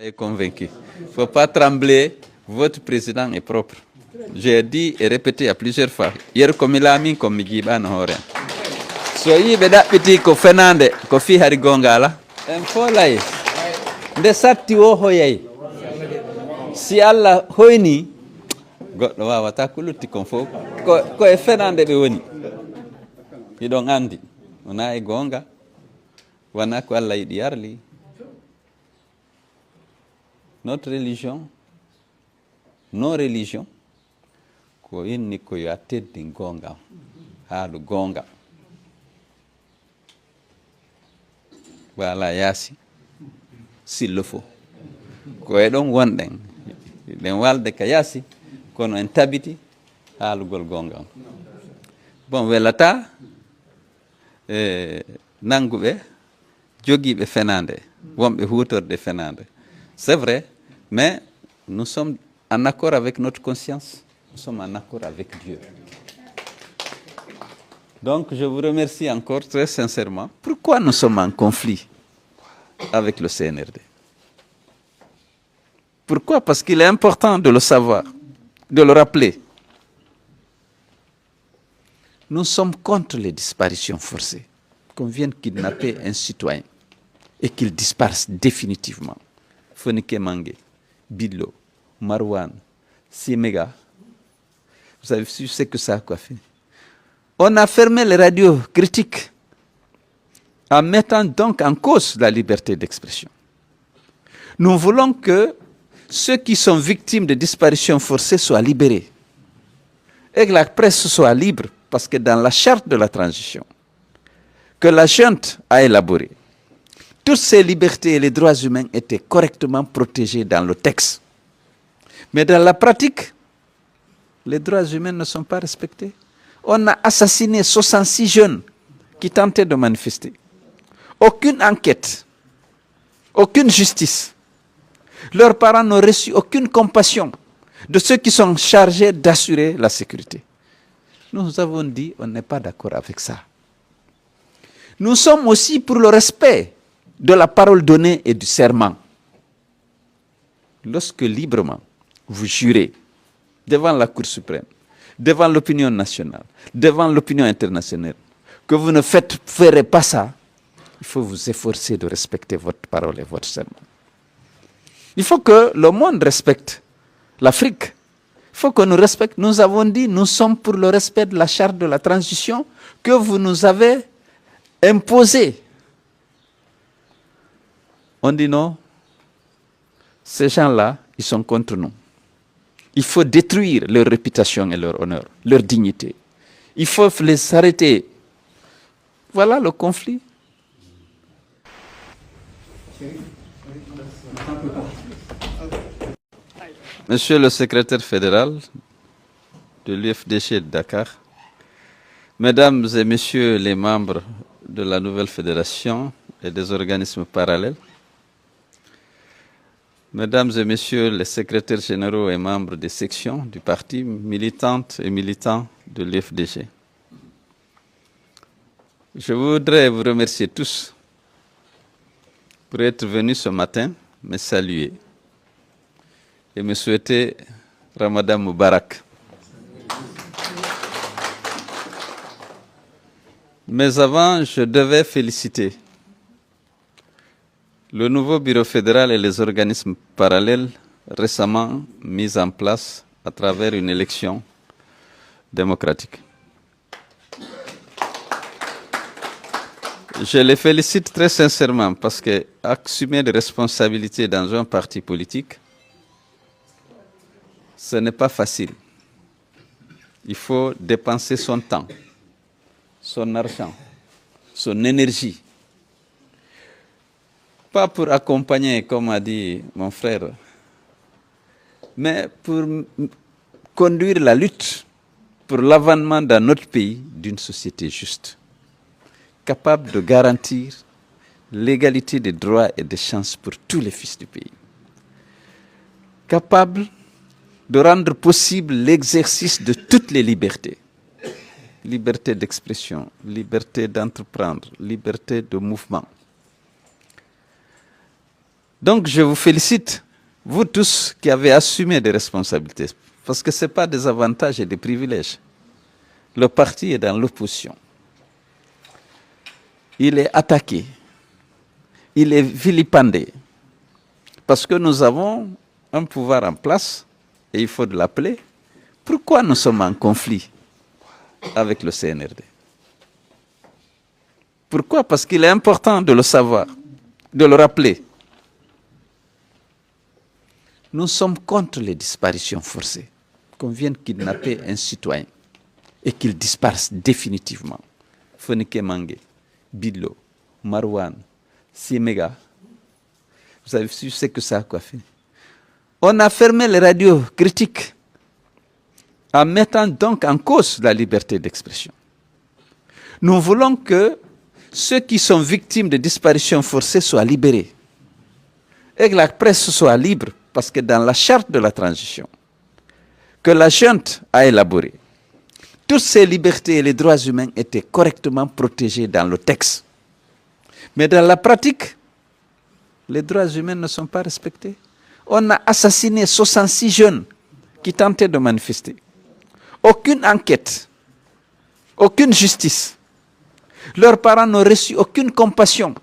Est convaincu. Il ne faut pas trembler, votre président est propre. J'ai dit et répété à plusieurs fois. Hier, comme il a mis comme Giban Horen. Soyez petit ko Fernande, ko fi harigongala. En folay. De satti wo hoyay. Si Allah hoyni, goddo wawata kulutti kon fo ko e Fernande be woni. Idon andi. Ona e gonga. Wana ko Allah yidi yarli. Notre religion, nos religions, ko inni ko yo teddi gonga, haalu gonga. Voilà yasi, s'il le faut. Ko e ɗon wonɗen, ɗen walde ka yasi, kono en tabiti haalugol gonga. Bon, welata nanguɓe jogiiɓe fenande, wonɓe hutorde fenande. C'est vrai, mais nous sommes en accord avec notre conscience, nous sommes en accord avec Dieu. Donc je vous remercie encore très sincèrement. Pourquoi nous sommes en conflit avec le CNRD? Pourquoi? Parce qu'il est important de le savoir, de le rappeler. Nous sommes contre les disparitions forcées, qu'on vienne kidnapper un citoyen et qu'il disparaisse définitivement. Fonike Mange, Bilo, Marwan, Simega. Vous avez vu ce que ça a fait. On a fermé les radios critiques en mettant donc en cause la liberté d'expression. Nous voulons que ceux qui sont victimes de disparitions forcées soient libérés et que la presse soit libre, parce que dans la charte de la transition que la junte a élaborée, toutes ces libertés et les droits humains étaient correctement protégés dans le texte. Mais dans la pratique, les droits humains ne sont pas respectés. On a assassiné 66 jeunes qui tentaient de manifester. Aucune enquête, aucune justice. Leurs parents n'ont reçu aucune compassion de ceux qui sont chargés d'assurer la sécurité. Nous avons dit, on n'est pas d'accord avec ça. Nous sommes aussi pour le respect de la parole donnée et du serment. Lorsque librement vous jurez devant la Cour suprême, devant l'opinion nationale, devant l'opinion internationale, que vous ne ferez pas ça, il faut vous efforcer de respecter votre parole et votre serment. Il faut que le monde respecte l'Afrique. Il faut que nous respections. Nous avons dit, nous sommes pour le respect de la charte de la transition que vous nous avez imposée. On dit non, ces gens-là, ils sont contre nous. Il faut détruire leur réputation et leur honneur, leur dignité. Il faut les arrêter. Voilà le conflit. Monsieur le secrétaire fédéral de l'UFDG de Dakar, Mesdames et Messieurs les membres de la nouvelle fédération et des organismes parallèles, Mesdames et Messieurs les secrétaires généraux et membres des sections du parti, militantes et militants de l'UFDG, je voudrais vous remercier tous pour être venus ce matin me saluer et me souhaiter Ramadan Moubarak. Mais avant, je devais féliciter le nouveau bureau fédéral et les organismes parallèles récemment mis en place à travers une élection démocratique. Je les félicite très sincèrement parce que assumer des responsabilités dans un parti politique, ce n'est pas facile. Il faut dépenser son temps, son argent, son énergie. Pas pour accompagner, comme a dit mon frère, mais pour conduire la lutte pour l'avènement dans notre pays d'une société juste, capable de garantir l'égalité des droits et des chances pour tous les fils du pays, capable de rendre possible l'exercice de toutes les libertés, liberté d'expression, liberté d'entreprendre, liberté de mouvement. Donc je vous félicite, vous tous qui avez assumé des responsabilités, parce que ce n'est pas des avantages et des privilèges. Le parti est dans l'opposition. Il est attaqué, il est vilipendé, parce que nous avons un pouvoir en place, et il faut de l'appeler. Pourquoi nous sommes en conflit avec le CNRD? Pourquoi? Parce qu'il est important de le savoir, de le rappeler. Nous sommes contre les disparitions forcées, qu'on vienne kidnapper un citoyen et qu'il disparaisse définitivement. Fonike Mange, Bidlo, Marouane, Siemega. Vous avez vu ce que ça a coiffé. On a fermé les radios critiques en mettant donc en cause la liberté d'expression. Nous voulons que ceux qui sont victimes de disparitions forcées soient libérés et que la presse soit libre, parce que dans la charte de la transition que la junte a élaborée, toutes ces libertés et les droits humains étaient correctement protégés dans le texte. Mais dans la pratique, les droits humains ne sont pas respectés. On a assassiné 66 jeunes qui tentaient de manifester. Aucune enquête, aucune justice. Leurs parents n'ont reçu aucune compassion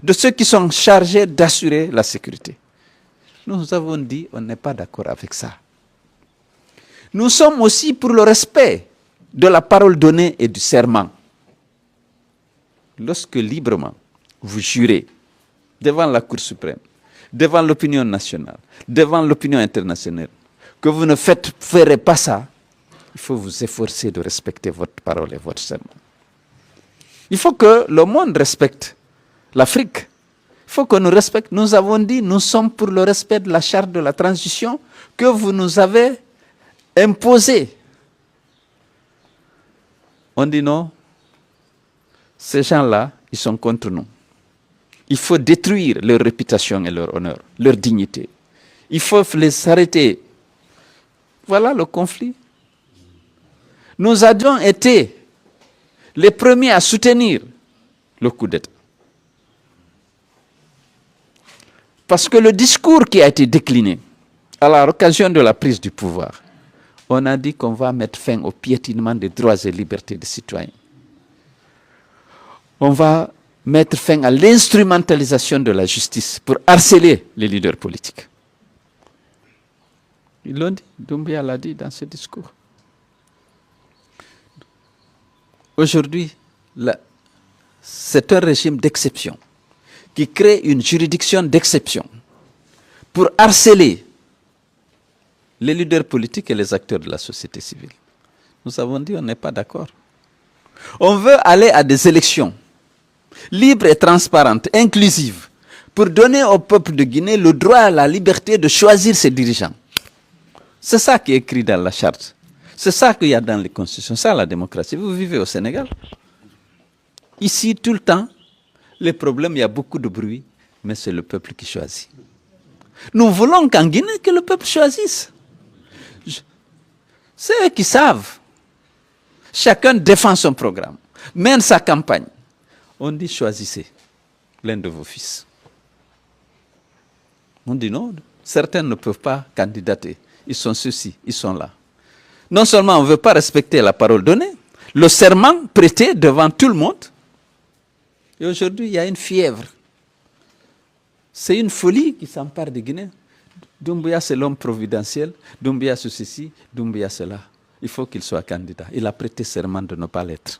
de ceux qui sont chargés d'assurer la sécurité. Nous avons dit, on n'est pas d'accord avec ça. Nous sommes aussi pour le respect de la parole donnée et du serment. Lorsque librement vous jurez devant la Cour suprême, devant l'opinion nationale, devant l'opinion internationale, que vous ne ferez pas ça, il faut vous efforcer de respecter votre parole et votre serment. Il faut que le monde respecte l'Afrique. Il faut que nous respections. Nous avons dit, nous sommes pour le respect de la charte de la transition que vous nous avez imposée. On dit non, ces gens-là, ils sont contre nous. Il faut détruire leur réputation et leur honneur, leur dignité. Il faut les arrêter. Voilà le conflit. Nous avions été les premiers à soutenir le coup d'État. Parce que le discours qui a été décliné à l'occasion de la prise du pouvoir, on a dit qu'on va mettre fin au piétinement des droits et libertés des citoyens. On va mettre fin à l'instrumentalisation de la justice pour harceler les leaders politiques. Ils l'ont dit, Doumbouya l'a dit dans ce discours. Aujourd'hui, c'est un régime d'exception qui crée une juridiction d'exception pour harceler les leaders politiques et les acteurs de la société civile. Nous avons dit on n'est pas d'accord. On veut aller à des élections libres et transparentes, inclusives, pour donner au peuple de Guinée le droit à la liberté de choisir ses dirigeants. C'est ça qui est écrit dans la charte. C'est ça qu'il y a dans les constitutions. C'est ça la démocratie. Vous vivez au Sénégal. Ici, tout le temps, les problèmes, il y a beaucoup de bruit, mais c'est le peuple qui choisit. Nous voulons qu'en Guinée, que le peuple choisisse. C'est eux qui savent. Chacun défend son programme, mène sa campagne. On dit choisissez l'un de vos fils. On dit non, certains ne peuvent pas candidater. Ils sont ceux-ci, ils sont là. Non seulement on ne veut pas respecter la parole donnée, le serment prêté devant tout le monde. Et aujourd'hui, il y a une fièvre. C'est une folie qui s'empare de Guinée. Doumbouya, c'est l'homme providentiel. Doumbouya, c'est ceci. Doumbouya, c'est là. Il faut qu'il soit candidat. Il a prêté serment de ne pas l'être.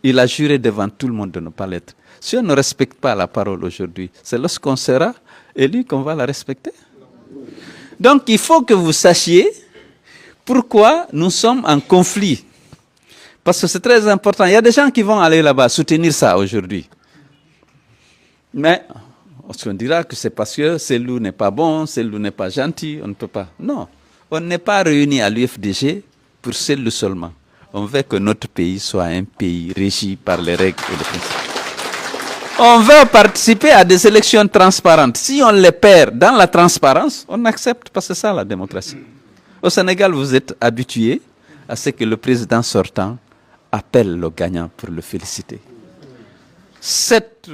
Il a juré devant tout le monde de ne pas l'être. Si on ne respecte pas la parole aujourd'hui, c'est lorsqu'on sera élu qu'on va la respecter. Donc, il faut que vous sachiez pourquoi nous sommes en conflit. Parce que c'est très important. Il y a des gens qui vont aller là-bas soutenir ça aujourd'hui. Mais on se dira que c'est parce que Cellou n'est pas bon, Cellou n'est pas gentil, on ne peut pas. Non, on n'est pas réunis à l'UFDG pour Cellou seulement. On veut que notre pays soit un pays régi par les règles et les principes. On veut participer à des élections transparentes. Si on les perd dans la transparence, on accepte, parce que c'est ça la démocratie. Au Sénégal, vous êtes habitués à ce que le président sortant appelle le gagnant pour le féliciter. Cette